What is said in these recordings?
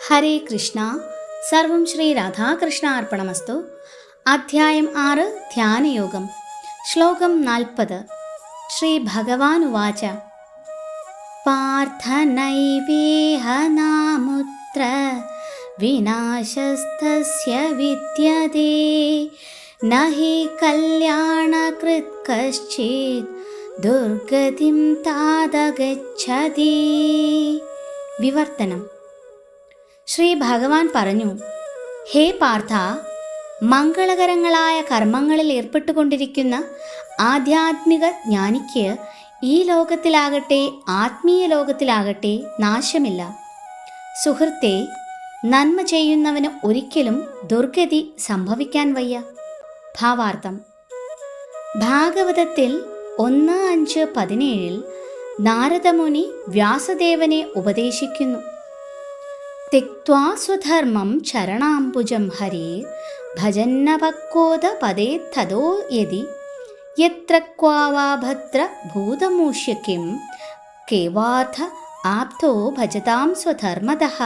ഹരേ കൃഷ്ണ. സർവം ശ്രീ രാധാകൃഷ്ണ അർപ്പണമസ്തു. അധ്യായം 6 ധ്യാനയോഗം. ശ്ലോകം 40. ശ്രീ ഭഗവാനുവാച: പാർത്ഥ നൈവേഹ നാമുത്ര വിനാശസ്തസ്യ വിദ്യതേ നഹി കല്യാണകൃത് കശ്ചിത് ദുർഗതിം താദഗച്ഛതി. വിവർത്തനം. ശ്രീ ഭഗവാൻ പറഞ്ഞു: ഹേ പാർത്ഥ, മംഗളകരങ്ങളായ കർമ്മങ്ങളിൽ ഏർപ്പെട്ടുകൊണ്ടിരിക്കുന്ന ആധ്യാത്മിക ജ്ഞാനിക്ക് ഈ ലോകത്തിലാകട്ടെ ആത്മീയ ലോകത്തിലാകട്ടെ നാശമില്ല. സുഹൃത്തെ, നന്മ ചെയ്യുന്നവന് ഒരിക്കലും ദുർഗതി സംഭവിക്കാൻ വയ്യ. ഭാവാർത്ഥം: ഭാഗവതത്തിൽ 1:5-17 നാരദമുനി വ്യാസദേവനെ ഉപദേശിക്കുന്നു: തിക്ത്വാ സ്വധർമ്മം ചരണാംബുജം ഹരേ ഭജന്നഭക്കോദ പദേ തതോ യതി യത്ര ക്വാവാ ഭദ്ര ഭൂതമൂഷ്യകിം കേവാർത്ഥ ആപ്തോ ഭജതാം സ്വധർമ്മതഃ.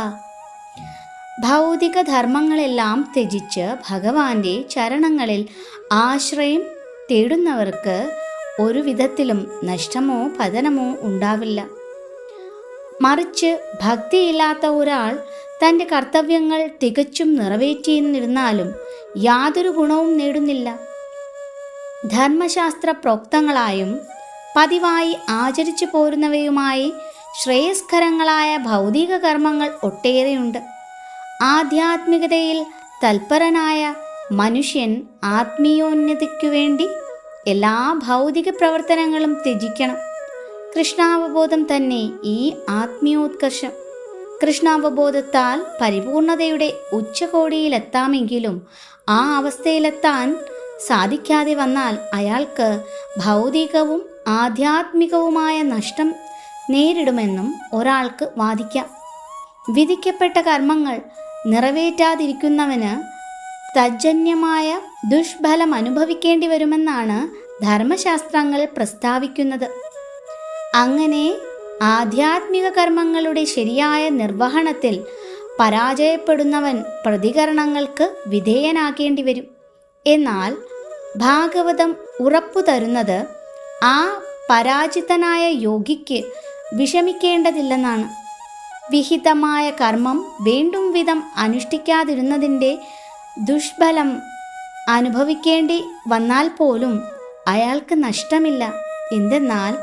ഭൗതിക ധർമ്മങ്ങളെല്ലാം ത്യജിച്ച് ഭഗവാന്റെ ചരണങ്ങളിൽ ആശ്രയം തേടുന്നവർക്ക് ഒരു വിധത്തിലും നഷ്ടമോ പതനമോ ഉണ്ടാവില്ല. മറിച്ച് ഭക്തിയില്ലാത്ത ഒരാൾ തൻ്റെ കർത്തവ്യങ്ങൾ തികച്ചും നിറവേറ്റിയിരുന്നാലും യാതൊരു ഗുണവും നേടുന്നില്ല. ധർമ്മശാസ്ത്ര പ്രോക്തങ്ങളായും പതിവായി ആചരിച്ചു പോരുന്നവയുമായി ശ്രേയസ്കരങ്ങളായ ഭൗതിക കർമ്മങ്ങൾ ഒട്ടേറെയുണ്ട്. ആധ്യാത്മികതയിൽ തൽപരനായ മനുഷ്യൻ ആത്മീയോന്നതിക്കു വേണ്ടി എല്ലാ ഭൗതിക പ്രവർത്തനങ്ങളും ത്യജിക്കണം. കൃഷ്ണാവബോധം തന്നെ ഈ ആത്മീയോത്കർഷം. കൃഷ്ണാവബോധത്താൽ പരിപൂർണതയുടെ ഉച്ചകോടിയിലെത്താമെങ്കിലും ആ അവസ്ഥയിലെത്താൻ സാധിക്കാതെ വന്നാൽ അയാൾക്ക് ഭൗതികവും ആധ്യാത്മികവുമായ നഷ്ടം നേരിടുമെന്നും ഒരാൾക്ക് വാദിക്കാം. വിധിക്കപ്പെട്ട കർമ്മങ്ങൾ നിറവേറ്റാതിരിക്കുന്നവന് തജ്ജന്യമായ ദുഷ്ഫലം അനുഭവിക്കേണ്ടി വരുമെന്നാണ് ധർമ്മശാസ്ത്രങ്ങൾ പ്രസ്താവിക്കുന്നത്. അങ്ങനെ ആധ്യാത്മിക കർമ്മങ്ങളുടെ ശരിയായ നിർവഹണത്തിൽ പരാജയപ്പെടുന്നവൻ പ്രതികരണങ്ങൾക്ക് വിധേയനാക്കേണ്ടി വരും. എന്നാൽ ഭാഗവതം ഉറപ്പു തരുന്നത് ആ പരാജിതനായ യോഗിക്ക് വിഷമിക്കേണ്ടതില്ലെന്നാണ്. വിഹിതമായ കർമ്മം വേണ്ടും വിധം അനുഷ്ഠിക്കാതിരുന്നതിൻ്റെ ദുഷ്ഫലം അനുഭവിക്കേണ്ടി വന്നാൽ പോലും അയാൾക്ക് നഷ്ടമില്ല. എന്തെന്നാൽ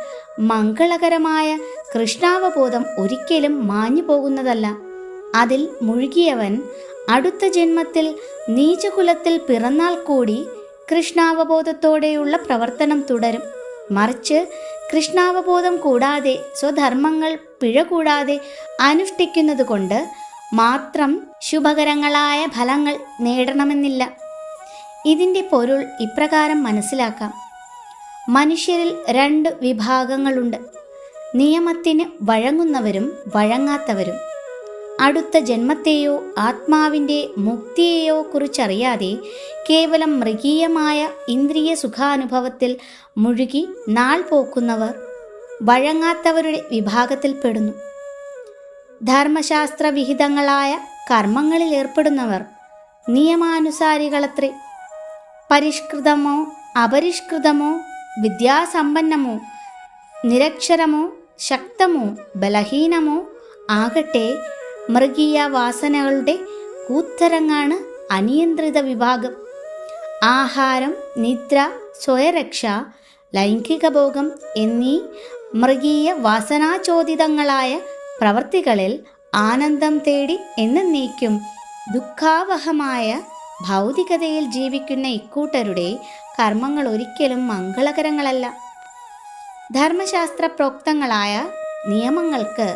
മംഗളകരമായ കൃഷ്ണാവബോധം ഒരിക്കലും മാഞ്ഞു പോകുന്നതല്ല. അതിൽ മുഴുകിയവൻ അടുത്ത ജന്മത്തിൽ നീചകുലത്തിൽ പിറന്നാൽ കൂടി കൃഷ്ണാവബോധത്തോടെയുള്ള പ്രവർത്തനം തുടരും. മറിച്ച് കൃഷ്ണാവബോധം കൂടാതെ സ്വധർമ്മങ്ങൾ പിഴ കൂടാതെ അനുഷ്ഠിക്കുന്നത് കൊണ്ട് മാത്രം ശുഭകരങ്ങളായ ഫലങ്ങൾ നേടണമെന്നില്ല. ഇതിൻ്റെ പൊരുൾ ഇപ്രകാരം മനസ്സിലാക്കാം. മനുഷ്യരിൽ 2 വിഭാഗങ്ങളുണ്ട്: നിയമത്തിന് വഴങ്ങുന്നവരും വഴങ്ങാത്തവരും. അടുത്ത ജന്മത്തെയോ ആത്മാവിൻ്റെ മുക്തിയെയോ കുറിച്ചറിയാതെ കേവലം മൃഗീയമായ ഇന്ദ്രിയ സുഖാനുഭവത്തിൽ മുഴുകി നാൾ പോക്കുന്നവർ വഴങ്ങാത്തവരുടെ വിഭാഗത്തിൽപ്പെടുന്നു. ധർമ്മശാസ്ത്രവിഹിതങ്ങളായ കർമ്മങ്ങളിൽ ഏർപ്പെടുന്നവർ നിയമാനുസാരികളത്രേ. പരിഷ്കൃതമോ അപരിഷ്കൃതമോ വിദ്യാസമ്പന്നമോ നിരക്ഷരമോ ശക്തമോ ബലഹീനമോ ആകട്ടെ, മൃഗീയ വാസനകളുടെ കൂത്തരങ്ങാണ് അനിയന്ത്രിത വിഭാഗം. ആഹാരം, നിദ്ര, സ്വയരക്ഷ, ലൈംഗിക ഭോഗം എന്നീ മൃഗീയ വാസനാചോദിതങ്ങളായ പ്രവൃത്തികളിൽ ആനന്ദം തേടി എന്നേക്കും ദുഃഖാവഹമായ ഭൗതികതയിൽ ജീവിക്കുന്ന ഇക്കൂട്ടരുടെ കർമ്മങ്ങൾ ഒരിക്കലും മംഗളകരങ്ങളല്ല. ധർമ്മശാസ്ത്ര പ്രോക്തങ്ങളായ നിയമങ്ങൾക്ക്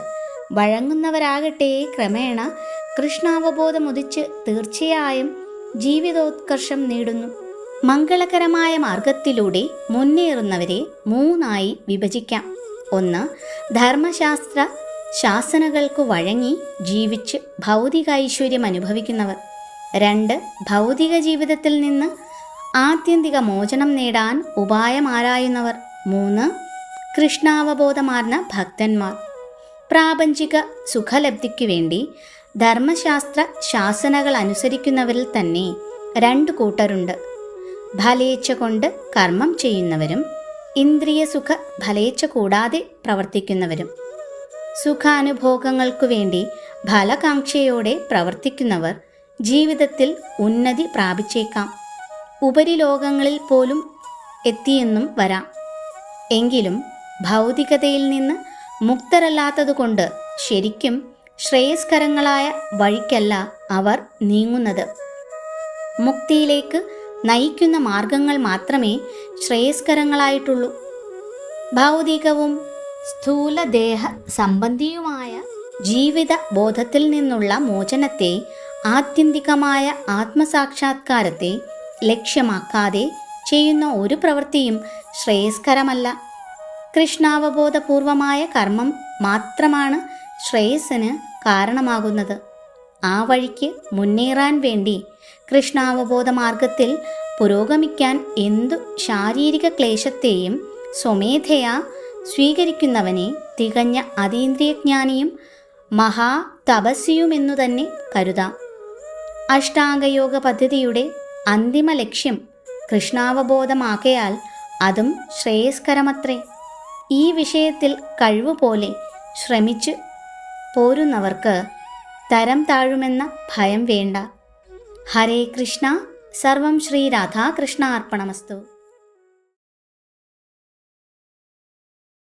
വഴങ്ങുന്നവരാകട്ടെ ക്രമേണ കൃഷ്ണാവബോധമുദിച്ച് തീർച്ചയായും ജീവിതോത്കർഷം നേടുന്നു. മംഗളകരമായ മാർഗത്തിലൂടെ മുന്നേറുന്നവരെ 3 വിഭജിക്കാം. 1. ധർമ്മശാസ്ത്ര ശാസനകൾക്കു വഴങ്ങി ജീവിച്ച് ഭൗതിക ഐശ്വര്യം അനുഭവിക്കുന്നവർ. 2. ഭൗതിക ജീവിതത്തിൽ നിന്ന് ആത്യന്തിക മോചനം നേടാൻ ഉപായം ആരായുന്നവർ. 3. കൃഷ്ണാവബോധമാർന്ന ഭക്തന്മാർ. പ്രാപഞ്ചിക സുഖലബ്ധിക്കു വേണ്ടി ധർമ്മശാസ്ത്ര ശാസനകൾ അനുസരിക്കുന്നവരിൽ തന്നെ രണ്ടു കൂട്ടരുണ്ട്. ഫലേച്ഛ കൊണ്ട് കർമ്മം ചെയ്യുന്നവരും ഇന്ദ്രിയ സുഖ ഫലേച്ഛ കൂടാതെ പ്രവർത്തിക്കുന്നവരും. സുഖാനുഭോഗങ്ങൾക്കു വേണ്ടി ഫലകാംക്ഷയോടെ പ്രവർത്തിക്കുന്നവർ ജീവിതത്തിൽ ഉന്നതി പ്രാപിച്ചേക്കാം, ഉപരിലോകങ്ങളിൽ പോലും എത്തിയെന്നും വരാം. എങ്കിലും ഭൗതികതയിൽ നിന്ന് മുക്തരല്ലാത്തതുകൊണ്ട് ശരിക്കും ശ്രേയസ്കരങ്ങളായ വഴിക്കല്ല അവർ നീങ്ങുന്നത്. മുക്തിയിലേക്ക് നയിക്കുന്ന മാർഗങ്ങൾ മാത്രമേ ശ്രേയസ്കരങ്ങളായിട്ടുള്ളൂ. ഭൗതികവും സ്ഥൂലദേഹ സംബന്ധിയുമായ ജീവിത ബോധത്തിൽ നിന്നുള്ള മോചനത്തെ, ആത്യന്തികമായ ആത്മസാക്ഷാത്കാരത്തെ ലക്ഷ്യമാക്കാതെ ചെയ്യുന്ന ഒരു പ്രവൃത്തിയും ശ്രേയസ്കരമല്ല. കൃഷ്ണാവബോധപൂർവമായ കർമ്മം മാത്രമാണ് ശ്രേയസ്സിന് കാരണമാകുന്നത്. ആ വഴിക്ക് മുന്നേറാൻ വേണ്ടി കൃഷ്ണാവബോധ മാർഗത്തിൽ പുരോഗമിക്കാൻ എന്തു ശാരീരിക ക്ലേശത്തെയും സ്വമേധയാ സ്വീകരിക്കുന്നവനെ തികഞ്ഞ അതീന്ദ്രിയജ്ഞാനിയും മഹാതപസ്വിയുമെന്നു തന്നെ കരുതാം. അഷ്ടാംഗയോഗ പദ്ധതിയുടെ അന്തിമ ലക്ഷ്യം കൃഷ്ണാവബോധമാകയാൽ അതും ശ്രേയസ്കരമത്രേ. ഈ വിഷയത്തിൽ കഴിവുപോലെ ശ്രമിച്ചു പോരുന്നവർക്ക് തരം താഴുമെന്ന ഭയം വേണ്ട. ഹരേ കൃഷ്ണ. സർവം ശ്രീ രാധാകൃഷ്ണ അർപ്പണമസ്തു.